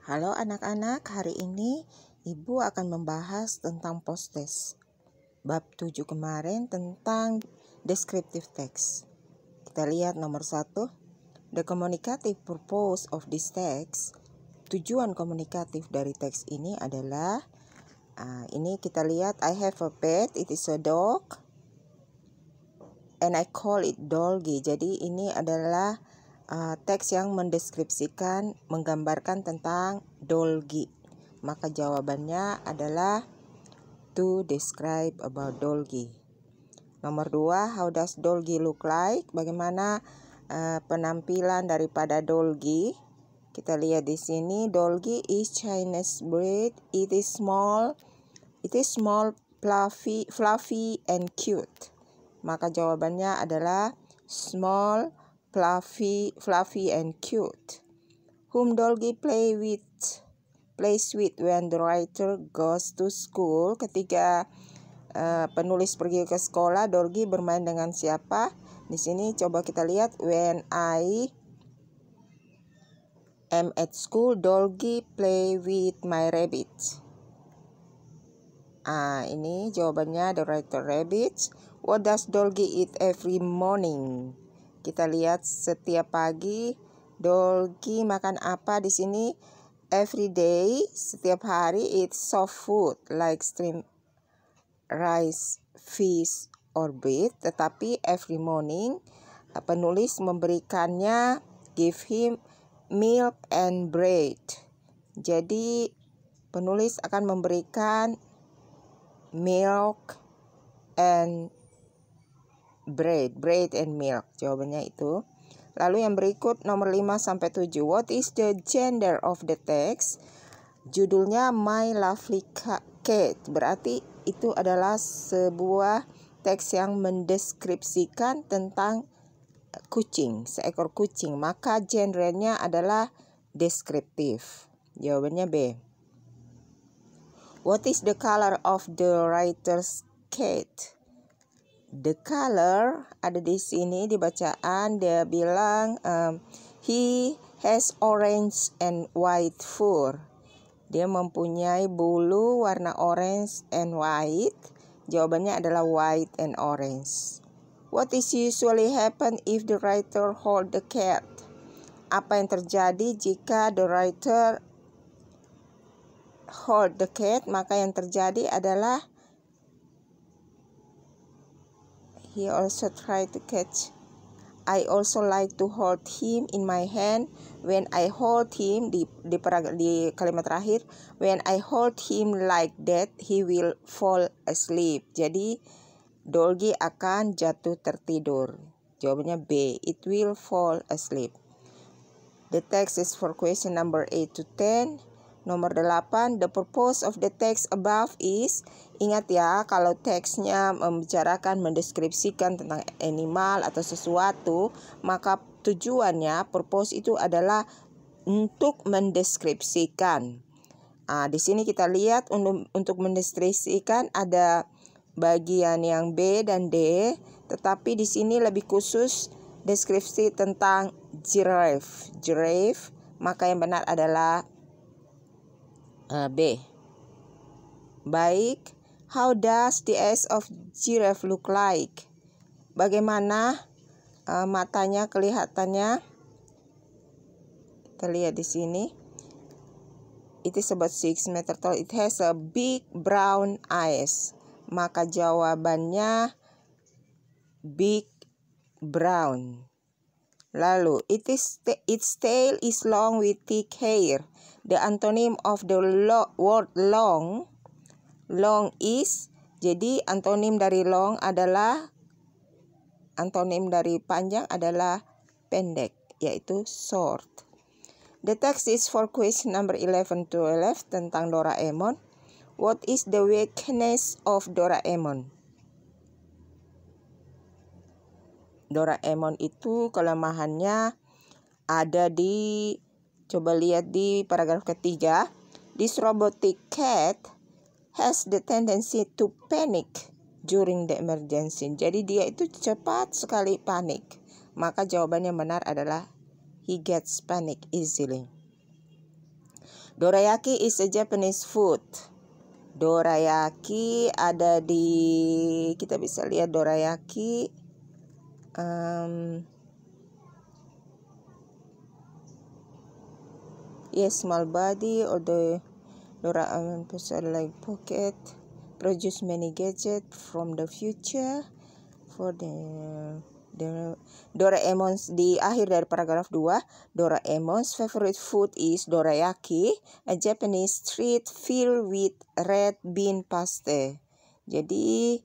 Halo anak-anak, hari ini Ibu akan membahas tentang post test. Bab 7 kemarin tentang descriptive text. Kita lihat nomor 1. The communicative purpose of this text. Tujuan komunikatif dari teks ini adalah ini kita lihat, I have a pet, it is a dog, and I call it Dolgy. Jadi ini adalah teks yang mendeskripsikan, menggambarkan tentang Dolgy. Maka jawabannya adalah to describe about Dolgy. Nomor 2, how does Dolgy look like? Bagaimana penampilan daripada Dolgy? Kita lihat di sini, Dolgy is Chinese breed. It is small, fluffy, and cute. Maka jawabannya adalah small, fluffy, and cute. Whom Dolgy plays with when the writer goes to school. Ketika penulis pergi ke sekolah, Dolgy bermain dengan siapa? Di sini coba kita lihat, when I am at school, Dolgy play with my rabbit. Ini jawabannya, the writer rabbit. What does Dolgy eat every morning? Kita lihat setiap pagi Dolgy makan apa di sini? Every day, setiap hari, eat soft food like shrimp, rice, fish, or beef. Tetapi every morning, penulis memberikannya, give him milk and bread. Jadi penulis akan memberikan milk and bread and milk. Jawabannya itu. Lalu yang berikut nomor 5-7. What is the gender of the text? Judulnya My Lovely Cat. Berarti itu adalah sebuah teks yang mendeskripsikan tentang kucing, seekor kucing. Maka genrenya adalah deskriptif. Jawabannya B. What is the color of the writer's cat? The color ada di sini di bacaan, dia bilang he has orange and white fur. Dia mempunyai bulu warna orange and white. Jawabannya adalah white and orange. What is usually happen if the writer hold the cat? Apa yang terjadi jika the writer hold the cat? Maka yang terjadi adalah he also try to catch. I also like to hold him in my hand. When I hold him, di kalimat terakhir, when I hold him like that, he will fall asleep. Jadi Dolgy akan jatuh tertidur. Jawabannya B. It will fall asleep. The text is for question number 8 to 10. Nomor 8, the purpose of the text above is, ingat ya, kalau teksnya membicarakan, mendeskripsikan tentang animal atau sesuatu, maka tujuannya, purpose itu adalah untuk mendeskripsikan. Di sini kita lihat untuk mendeskripsikan ada bagian yang B dan D, tetapi di sini lebih khusus deskripsi tentang giraffe, maka yang benar adalah B. Baik, how does the eyes of giraffe look like? Bagaimana matanya kelihatannya? Kita lihat di sini. It is about 6 meter tall. It has a big brown eyes. Maka jawabannya big brown. Lalu, its tail is long with thick hair. The antonym of the word long is, jadi antonim dari long adalah, antonim dari panjang adalah pendek, yaitu short. The text is for question number 11 to 12 tentang Doraemon. What is the weakness of Doraemon? Doraemon itu kelemahannya ada di, coba lihat di paragraf ketiga. This robotic cat has the tendency to panic during the emergency. Jadi dia itu cepat sekali panik. Maka jawaban yang benar adalah he gets panic easily. Dorayaki is a Japanese food. Dorayaki ada di, kita bisa lihat dorayaki. Yes, small body or the Doraemon person like pocket produce many gadgets from the future for the Doraemon's, di akhir dari paragraf 2, Doraemon's favorite food is dorayaki, a Japanese treat filled with red bean paste. Jadi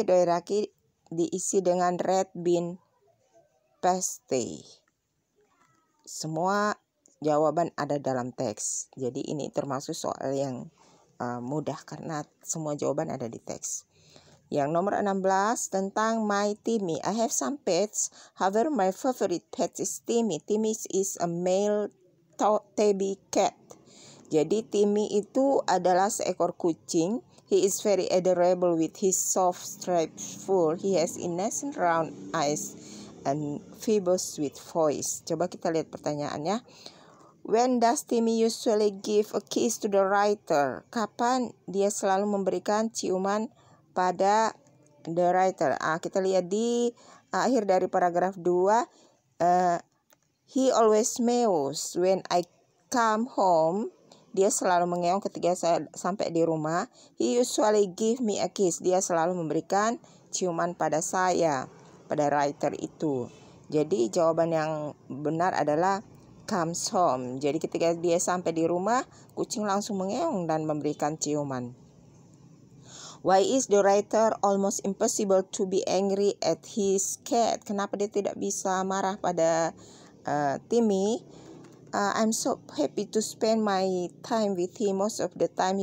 dorayaki diisi dengan red bean paste. Semua jawaban ada dalam teks. Jadi ini termasuk soal yang mudah karena semua jawaban ada di teks. Yang nomor 16 tentang my Timmy. I have some pets. However, my favorite pet is Timmy. Timmy is a male tabby cat. Jadi Timmy itu adalah seekor kucing. He is very adorable with his soft striped fur. He has innocent round eyes and feeble sweet voice. Coba kita lihat pertanyaannya. When does Timmy usually give a kiss to the writer? Kapan dia selalu memberikan ciuman pada the writer? Kita lihat di akhir dari paragraf 2. He always meows when I come home. Dia selalu mengeong ketika saya sampai di rumah. He usually give me a kiss. Dia selalu memberikan ciuman pada saya, pada writer itu. Jadi jawaban yang benar adalah comes home. Jadi ketika dia sampai di rumah, kucing langsung mengeong dan memberikan ciuman. Why is the writer almost impossible to be angry at his cat? Kenapa dia tidak bisa marah pada Timmy? I'm so happy to spend my time with him most of the time.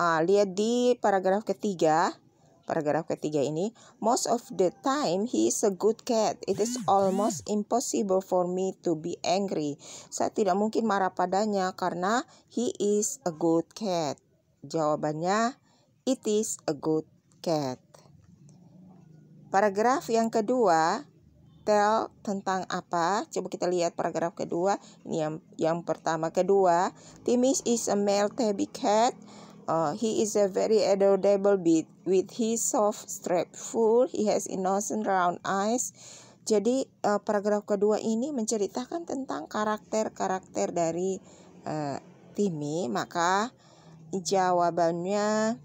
Lihat di paragraf ketiga. Paragraf ketiga ini, most of the time he is a good cat. It is almost impossible for me to be angry. Saya tidak mungkin marah padanya karena he is a good cat. Jawabannya, it is a good cat. Paragraf yang kedua, tell tentang apa? Coba kita lihat paragraf kedua. Ini yang pertama. Kedua, Timmy is a male tabby cat. He is a very adorable with his soft striped fur. He has innocent round eyes. Jadi paragraf kedua ini menceritakan tentang karakter-karakter dari Timmy. Maka jawabannya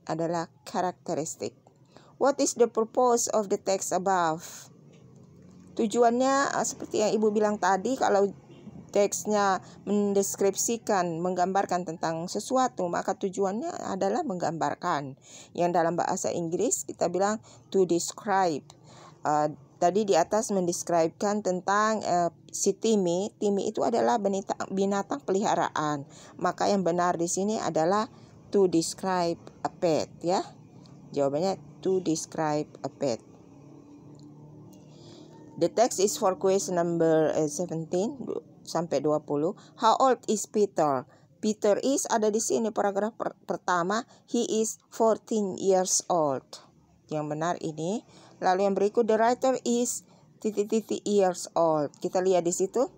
adalah karakteristik. What is the purpose of the text above? Tujuannya seperti yang Ibu bilang tadi, kalau teksnya mendeskripsikan, menggambarkan tentang sesuatu, maka tujuannya adalah menggambarkan. Yang dalam bahasa Inggris kita bilang to describe. Tadi di atas mendeskripsikan tentang si Timmy. Timmy itu adalah binatang peliharaan. Maka yang benar di sini adalah to describe a pet, ya. Jawabannya to describe a pet. The text is for question number 17 sampai 20. How old is Peter? Peter is ada di sini paragraf pertama. He is 14 years old. Yang benar ini. Lalu yang berikut, the writer is years old. Kita lihat di situ.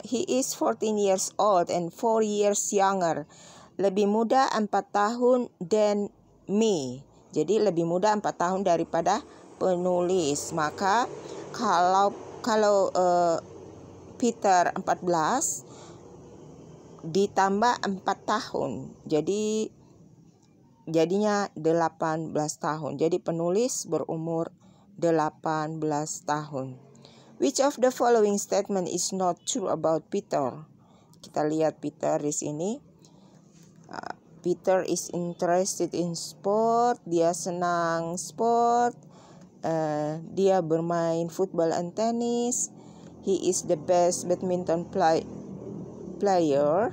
He is 14 years old and 4 years younger. Lebih muda 4 tahun than me. Jadi lebih muda 4 tahun daripada penulis. Maka kalau Peter 14 ditambah 4 tahun. Jadinya 18 tahun. Jadi penulis berumur 18 tahun. Which of the following statement is not true about Peter? Kita lihat Peter di sini. Peter is interested in sport. Dia senang sport. Dia bermain football and tennis. He is the best badminton player.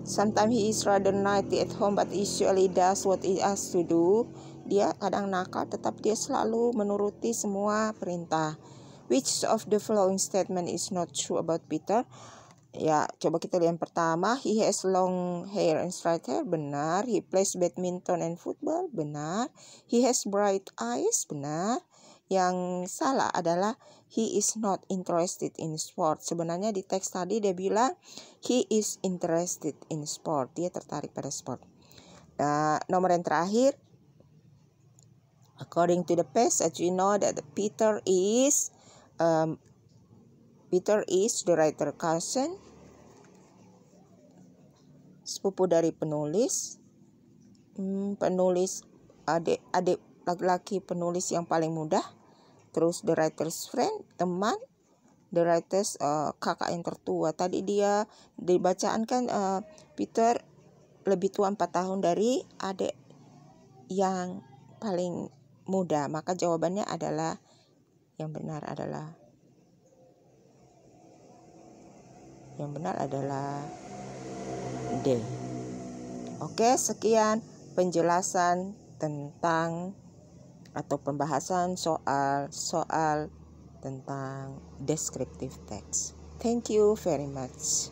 Sometimes he is rather naughty at home but usually does what he has to do. Dia kadang nakal tetapi dia selalu menuruti semua perintah. Which of the following statement is not true about Peter? Ya, coba kita lihat yang pertama. He has long hair and straight hair. Benar. He plays badminton and football. Benar. He has bright eyes. Benar. yang salah adalah he is not interested in sport. Sebenarnya di teks tadi dia bilang he is interested in sport. Dia tertarik pada sport. Nomor yang terakhir, according to the passage, we know that Peter is the writer cousin, sepupu dari penulis. Penulis adik laki-laki penulis yang paling muda. Terus the writer's friend, teman. The writer's kakak yang tertua. Tadi dia dibacaan kan Peter lebih tua 4 tahun dari adik yang paling muda. Maka jawabannya adalah, yang benar adalah D. Oke, sekian penjelasan tentang atau pembahasan soal tentang descriptive text. Thank you very much.